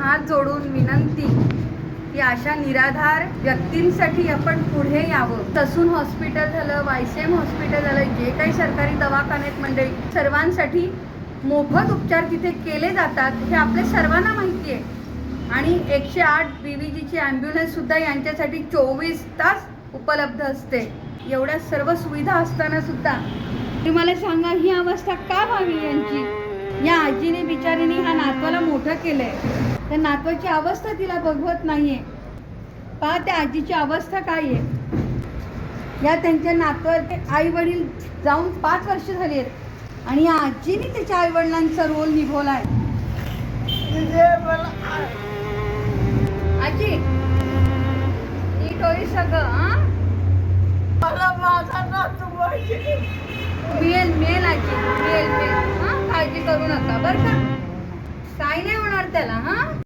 हात जोडून विनंती की अशा निराधार व्यक्तींसाठी आपण पुढे यावं. ससून हॉस्पिटल झालं, YCM हॉस्पिटल झालं, जे काही सरकारी दवाखान्यात मंडळी सर्वांसाठी मोफत उपचार तिथे केले जातात हे आपल्या सर्वांना माहिती आहे. आणि 108 BVGची ॲम्ब्युलन्ससुद्धा यांच्यासाठी 24 तास उपलब्ध असते. एवढ्या सर्व सुविधा असताना सुद्धा तुम्हाला सांगा ही अवस्था का व्हावी यांची. या आजीने बिचारीने ह्या नातवाला मोठं केलंय, त्या नातवाची अवस्था तिला बघवत नाहीये. पहा त्या आजीची अवस्था काय आहे. या त्यांच्या नातवाचे आई वडील जाऊन 5 वर्ष झाली आहेत आणि या आजीने त्याच्या आई वडिलांचा रोल निभवलाय. आजी नीट होई सगळं. हा मिळेल आजी, मिळेल. हा काळजी करू नका बरं का, काय नाही होणार त्याला. हा